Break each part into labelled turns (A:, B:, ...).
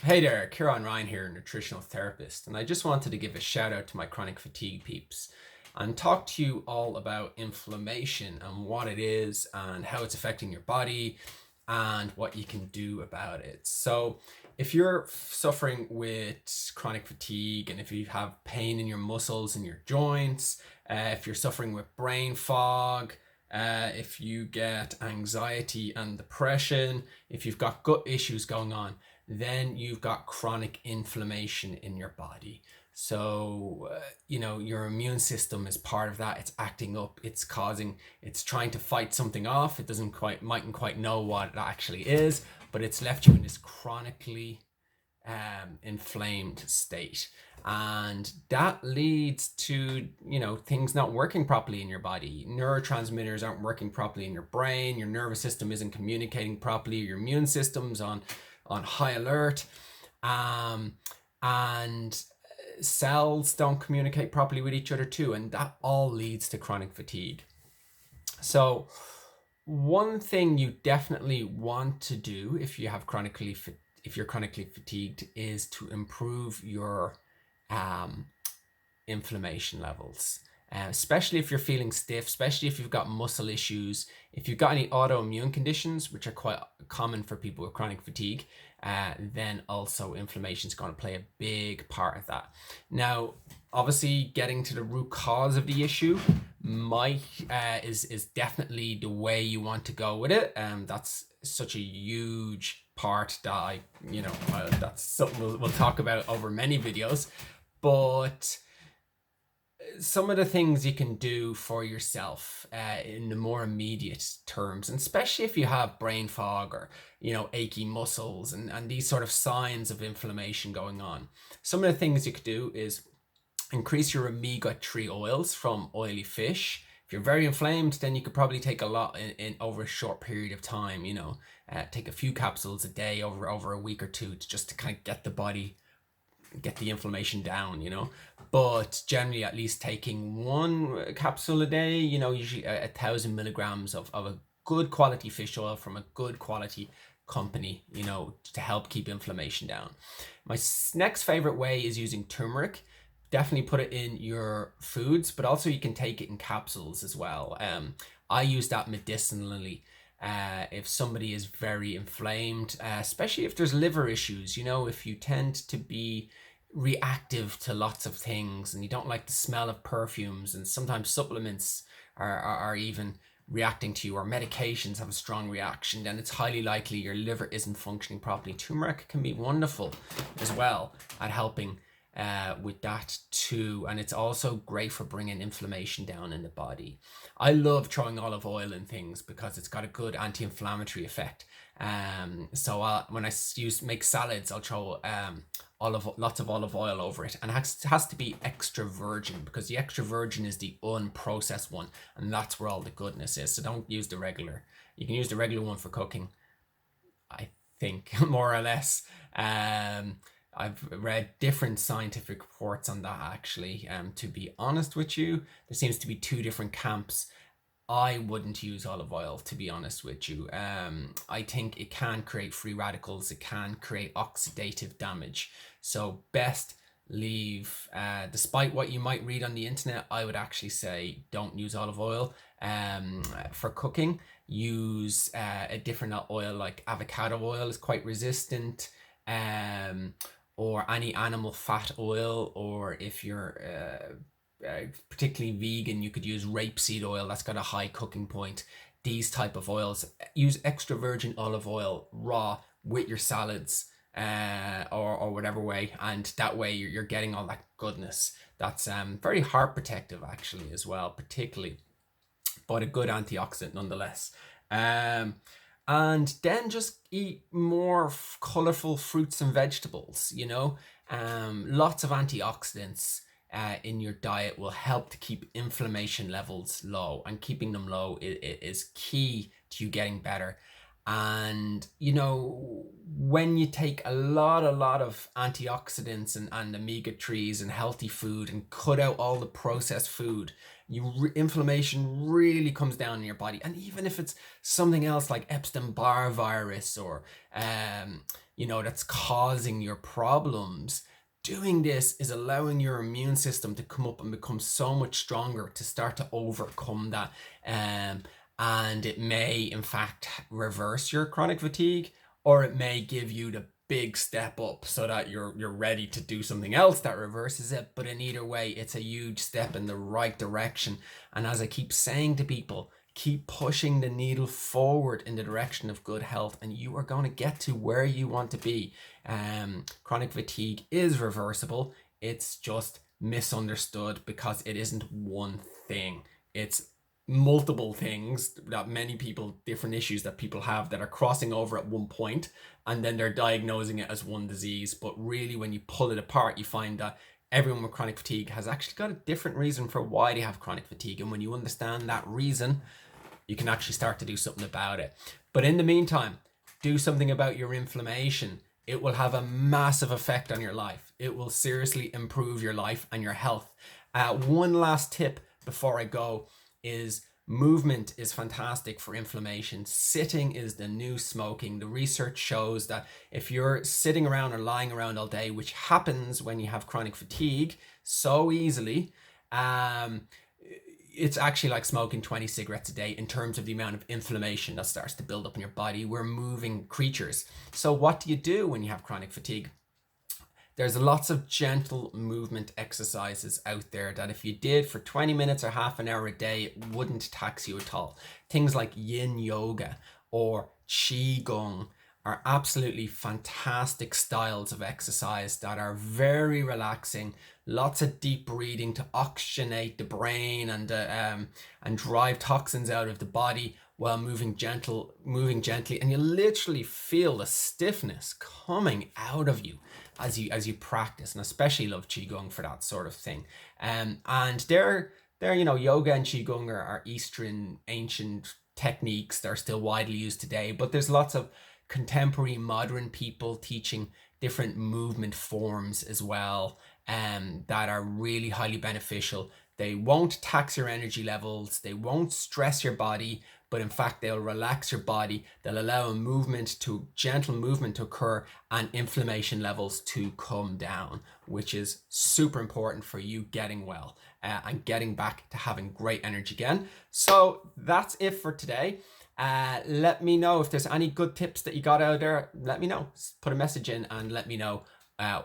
A: Hey there, Kieran Ryan here, nutritional therapist, and I just wanted to give a shout out to my chronic fatigue peeps and talk to you all about inflammation and what it is and how it's affecting your body and what you can do about it. So, if you're suffering with chronic fatigue and if you have pain in your muscles and your joints, if you're suffering with brain fog, if you get anxiety and depression, if you've got gut issues going on, then you've got chronic inflammation in your body. So, your immune system is part of that. It's acting up, it's trying to fight something off. It mightn't quite know what it actually is, but it's left you in this chronically inflamed state. And that leads to, things not working properly in your body. Neurotransmitters aren't working properly in your brain. Your nervous system isn't communicating properly. Your immune system's on high alert, and cells don't communicate properly with each other too, and that all leads to chronic fatigue. So one thing you definitely want to do if you're chronically fatigued is to improve your um, inflammation levels. Especially if you're feeling stiff, especially if you've got muscle issues, if you've got any autoimmune conditions, which are quite common for people with chronic fatigue, then also inflammation is going to play a big part of that. Now, obviously, getting to the root cause of the issue is definitely the way you want to go with it. That's such a huge part that that's something we'll talk about over many videos, but some of the things you can do for yourself in the more immediate terms, and especially if you have brain fog or achy muscles and these sort of signs of inflammation going on. Some of the things you could do is increase your omega-3 oils from oily fish. If you're very inflamed, then you could probably take a lot in over a short period of time. Take a few capsules a day over a week or two to kind of get the inflammation down. But generally, at least taking one capsule a day, usually 1,000 milligrams of a good quality fish oil from a good quality company, to help keep inflammation down. My next favorite way is using turmeric. Definitely put it in your foods, but also you can take it in capsules as well. I use that medicinally. If somebody is very inflamed, especially if there's liver issues, if you tend to be reactive to lots of things and you don't like the smell of perfumes, and sometimes supplements are even reacting to you, or medications have a strong reaction, then it's highly likely your liver isn't functioning properly. Turmeric can be wonderful as well at helping with that too, and it's also great for bringing inflammation down in the body. I love throwing olive oil in things because it's got a good anti-inflammatory effect. So when I make salads, I'll throw lots of olive oil over it, and it has to be extra virgin, because the extra virgin is the unprocessed one, and that's where all the goodness is. So don't use the regular. You can use the regular one for cooking, I think, more or less. I've read different scientific reports on that, actually. To be honest with you, there seems to be two different camps. I wouldn't use olive oil, to be honest with you. I think it can create free radicals. It can create oxidative damage. So best leave, despite what you might read on the internet, I would actually say don't use olive oil. For cooking, use a different oil, like avocado oil is quite resistant. Or any animal fat oil, or if you're particularly vegan, you could use rapeseed oil. That's got a high cooking point. These type of oils, use extra virgin olive oil raw with your salads, or whatever way, and that way you're getting all that goodness. That's very heart protective actually as well, particularly, but a good antioxidant nonetheless. And then just eat more colorful fruits and vegetables. Lots of antioxidants in your diet will help to keep inflammation levels low, and keeping them low is key to you getting better. And when you take a lot of antioxidants and omega-3s and healthy food, and cut out all the processed food, inflammation really comes down in your body. And even if it's something else like Epstein-Barr virus, or that's causing your problems. Doing this is allowing your immune system to come up and become so much stronger to start to overcome that. And it may, in fact, reverse your chronic fatigue, or it may give you the big step up so that you're ready to do something else that reverses it. But in either way, it's a huge step in the right direction. And as I keep saying to people, keep pushing the needle forward in the direction of good health, and you are going to get to where you want to be. Chronic fatigue is reversible. It's just misunderstood because it isn't one thing. It's multiple things that many people, different issues that people have that are crossing over at one point, and then they're diagnosing it as one disease. But really, when you pull it apart, you find that everyone with chronic fatigue has actually got a different reason for why they have chronic fatigue. And when you understand that reason, you can actually start to do something about it. But in the meantime, do something about your inflammation. It will have a massive effect on your life. It will seriously improve your life and your health. One last tip before I go is movement is fantastic for inflammation. Sitting is the new smoking. The research shows that if you're sitting around or lying around all day, which happens when you have chronic fatigue so easily, it's actually like smoking 20 cigarettes a day in terms of the amount of inflammation that starts to build up in your body. We're moving creatures. So what do you do when you have chronic fatigue? There's lots of gentle movement exercises out there that if you did for 20 minutes or half an hour a day, it wouldn't tax you at all. Things like yin yoga or qigong are absolutely fantastic styles of exercise that are very relaxing. Lots of deep breathing to oxygenate the brain and drive toxins out of the body while moving gently, and you literally feel the stiffness coming out of you as you practice. And especially love qigong for that sort of thing. And they're yoga and qigong are Eastern ancient techniques that are still widely used today, but there's lots of contemporary modern people teaching different movement forms as well, that are really highly beneficial. They won't tax your energy levels, they won't stress your body, but in fact they'll relax your body. They'll allow gentle movement to occur and inflammation levels to come down, which is super important for you getting well and getting back to having great energy again. So that's it for today. Let me know if there's any good tips that you got out there. Let me know. Put a message in and let me know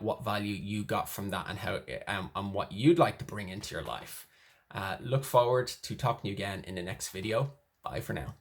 A: what value you got from that and how and what you'd like to bring into your life. Look forward to talking to you again in the next video. Bye for now.